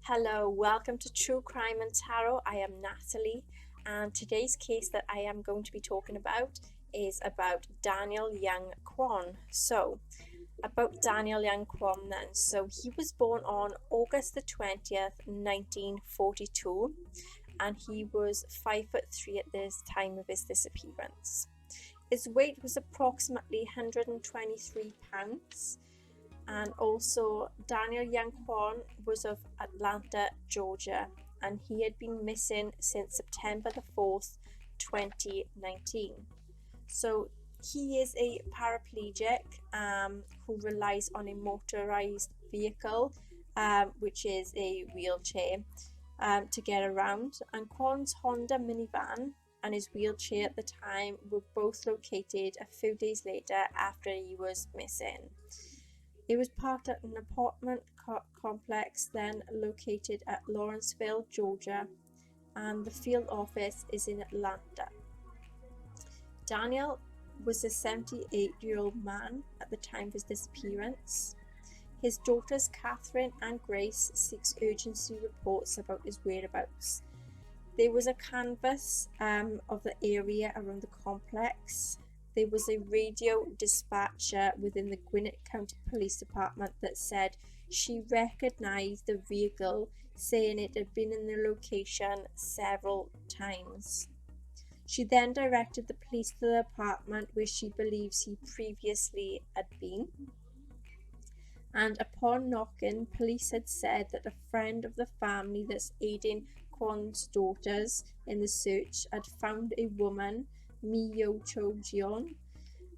Hello, welcome to True Crime and Tarot. I am Natalie, and today's case that I am going to be talking about is about Daniel Young Kwon. About Daniel Young Kwon then. He was born on August the 20th, 1942, and he was 5'3" at this time of his disappearance. His weight was approximately 123 pounds. And also, Daniel Young Kwon was of Atlanta, Georgia, and he had been missing since September the 4th, 2019. So he is a paraplegic who relies on a motorized vehicle, which is a wheelchair, to get around. And Kwon's Honda minivan and his wheelchair at the time were both located a few days later after he was missing. It was parked at an apartment complex then located at Lawrenceville, Georgia, and the field office is in Atlanta. Daniel was a 78-year-old man at the time of his disappearance. His daughters Catherine and Grace seeks urgency reports about his whereabouts. There was a canvass of the area around the complex. There was a radio dispatcher within the Gwinnett County Police Department that said she recognized the vehicle, saying it had been in the location several times. She then directed the police to the apartment where she believes he previously had been. And upon knocking, police had said that a friend of the family that's aiding Kwon's daughters in the search had found a woman, Myo Cho Jeon,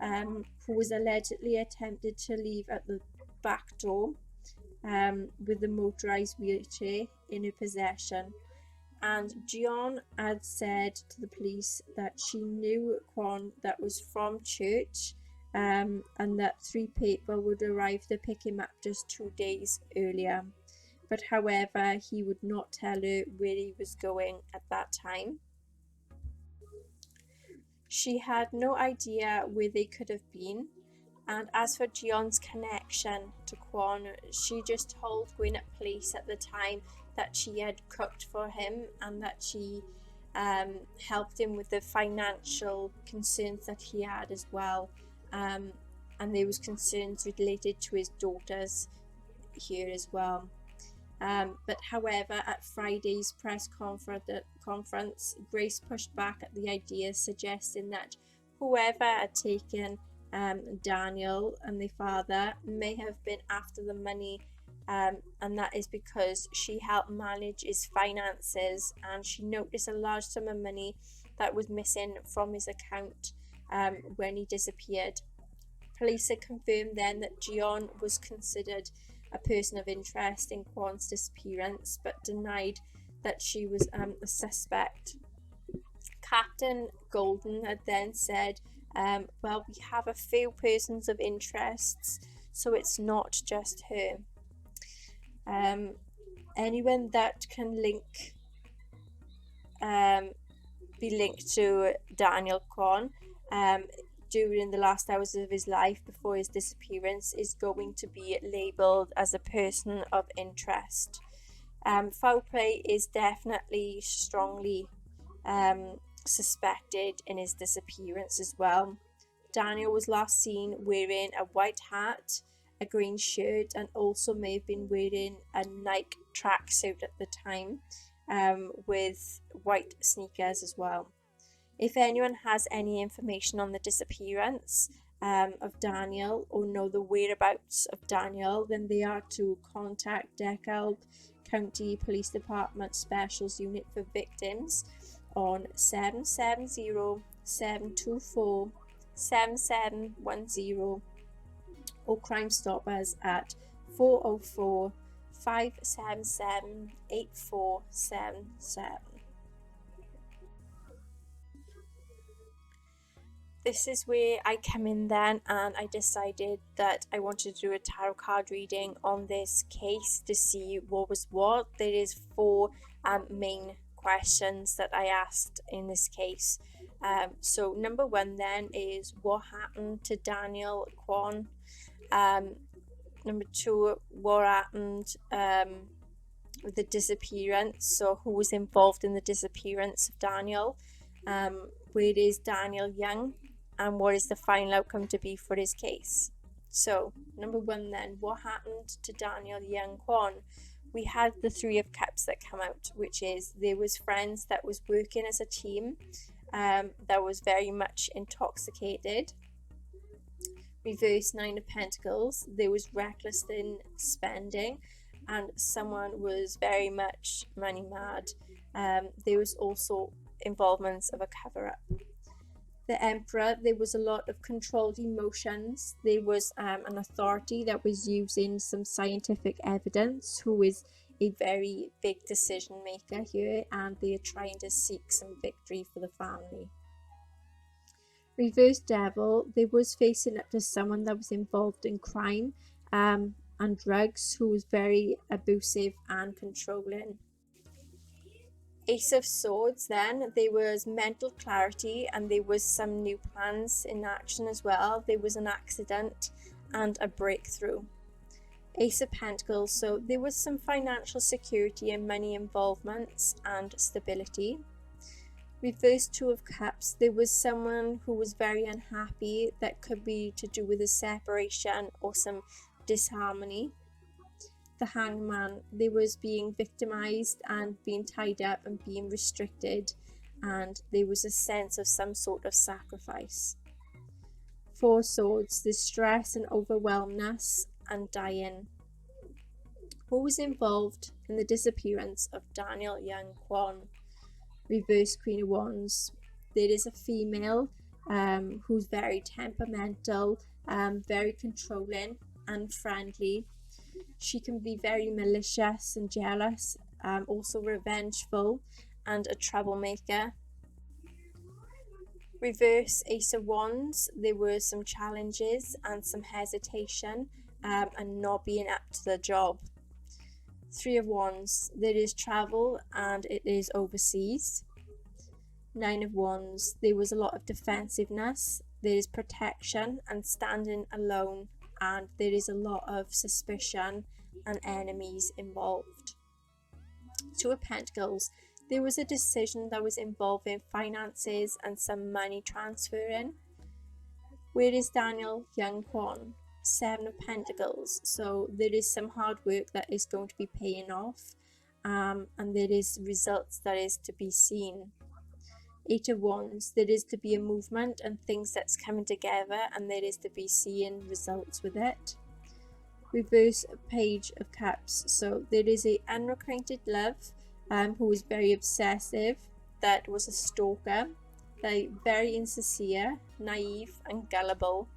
who was allegedly attempted to leave at the back door with the motorized wheelchair in her possession. And Jeon had said to the police that she knew Kwon that was from church, and that 3 people would arrive to pick him up just 2 days earlier. But however, he would not tell her where he was going at that time. She had no idea where they could have been, and as for Jeon's connection to Kwon, she just told Gwinnett Police at the time that she had cooked for him and that she helped him with the financial concerns that he had as well, and there was concerns related to his daughters here as well. But however, at Friday's press conference, Grace pushed back at the idea, suggesting that whoever had taken Daniel and their father may have been after the money, and that is because she helped manage his finances and she noticed a large sum of money that was missing from his account when he disappeared. Police had confirmed then that Jeon was considered a person of interest in Kwon's disappearance, but denied that she was a suspect. Captain Golden had then said, well, we have a few persons of interest, so it's not just her. Anyone that can be linked to Daniel Kwon during the last hours of his life before his disappearance is going to be labelled as a person of interest. Foul play is definitely strongly suspected in his disappearance as well. Daniel was last seen wearing a white hat, a green shirt, and also may have been wearing a Nike tracksuit at the time, with white sneakers as well. If anyone has any information on the disappearance of Daniel or know the whereabouts of Daniel, then they are to contact DeKalb County Police Department Specials Unit for Victims on 770-724-7710 or Crime Stoppers at 404-577-8477. This is where I come in then, and I decided that I wanted to do a tarot card reading on this case to see what was what. There is 4 main questions that I asked in this case. So number 1 then is, what happened to Daniel Kwon? Number 2, what happened the disappearance, so who was involved in the disappearance of Daniel, where is Daniel Young, and what is the final outcome to be for his case. So, number one then, what happened to Daniel Young Kwon? We had the Three of Cups that come out, which is there was friends that was working as a team that was very much intoxicated. Reverse Nine of Pentacles, there was reckless in spending and someone was very much money mad. There was also involvements of a cover-up. The Emperor, there was a lot of controlled emotions. There was an authority that was using some scientific evidence, who is a very big decision maker here, and they are trying to seek some victory for the family. Reverse Devil, they was facing up to someone that was involved in crime and drugs, who was very abusive and controlling. Ace of Swords, then there was mental clarity and there was some new plans in action as well. There was an accident and a breakthrough. Ace of Pentacles, so there was some financial security and money involvements and stability. Reverse Two of Cups, there was someone who was very unhappy. That could be to do with a separation or some disharmony. The Hangman, they was being victimized and being tied up and being restricted, and there was a sense of some sort of sacrifice. Four Swords, the stress and overwhelmness and dying. Who was involved in the disappearance of Daniel Young Kwon? Reverse Queen of Wands, there is a female who's very temperamental, very controlling and friendly. She can be very malicious and jealous, also revengeful and a troublemaker. Reverse Ace of Wands, there were some challenges and some hesitation and not being up to the job. Three of Wands, there is travel and it is overseas. Nine of Wands, there was a lot of defensiveness, there is protection and standing alone, and there is a lot of suspicion and enemies involved. Two of Pentacles, there was a decision that was involving finances and some money transferring. Where is Daniel Young Kwon? Seven of Pentacles, so there is some hard work that is going to be paying off, and there is results that is to be seen. Eight of Wands, there is to be a movement and things that's coming together, and there is to be seeing results with it. Reverse Page of Cups, so there is a unrequited love who was very obsessive, that was a stalker, that very insincere, naive and gullible.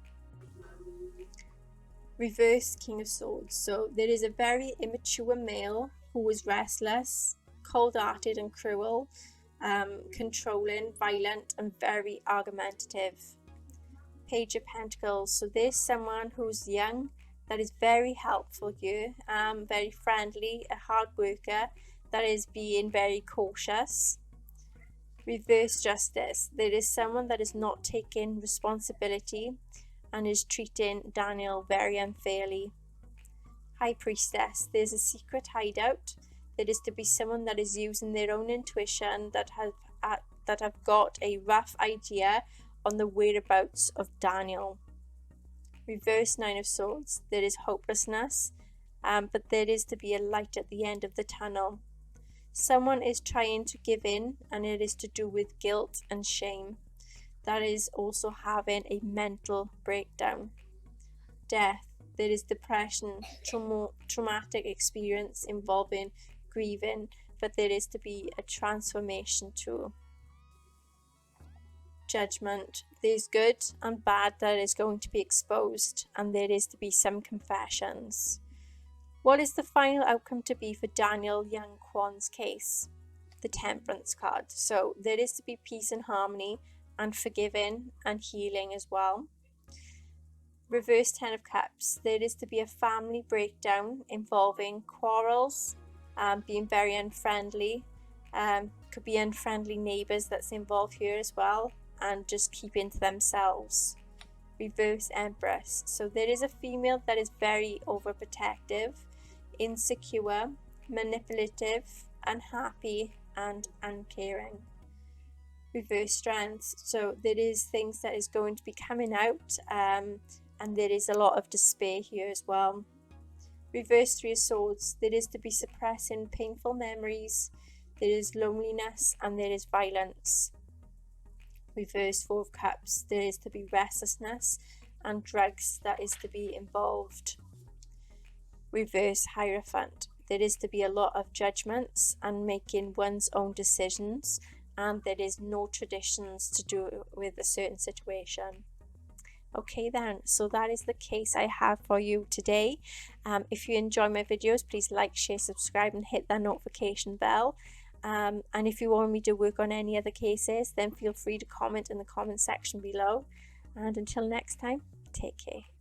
Reverse King of Swords, so there is a very immature male who was restless, cold-hearted and cruel, controlling, violent and very argumentative. Page of Pentacles, so there's someone who's young that is very helpful here, very friendly, a hard worker that is being very cautious. Reverse Justice, there is someone that is not taking responsibility and is treating Daniel very unfairly. High Priestess, there's a secret hideout. There is to be someone that is using their own intuition, that have got a rough idea on the whereabouts of Daniel. Reverse Nine of Swords, there is hopelessness, but there is to be a light at the end of the tunnel. Someone is trying to give in, and it is to do with guilt and shame. That is also having a mental breakdown. Death, there is depression, traumatic experience involving grieving, but there is to be a transformation too. Judgment, there's good and bad that is going to be exposed, and there is to be some confessions. What is the final outcome to be for Daniel Young Kwon's case? The Temperance card, so there is to be peace and harmony and forgiving and healing as well. Reverse Ten of Cups, there is to be a family breakdown involving quarrels, being very unfriendly, could be unfriendly neighbours that's involved here as well, and just keeping to themselves. Reverse Empress, so there is a female that is very overprotective, insecure, manipulative, unhappy, and uncaring. Reverse strength, so there is things that is going to be coming out, and there is a lot of despair here as well. Reverse three of swords, there is to be suppressing painful memories, there is loneliness, and there is violence. Reverse four of cups, there is to be restlessness and drugs that is to be involved. Reverse hierophant, there is to be a lot of judgments and making one's own decisions, and there is no traditions to do with a certain situation. Okay then, so that is the case I have for you today. If you enjoy my videos, please like, share, subscribe, and hit that notification bell. And if you want me to work on any other cases, then feel free to comment in the comment section below. And until next time, take care.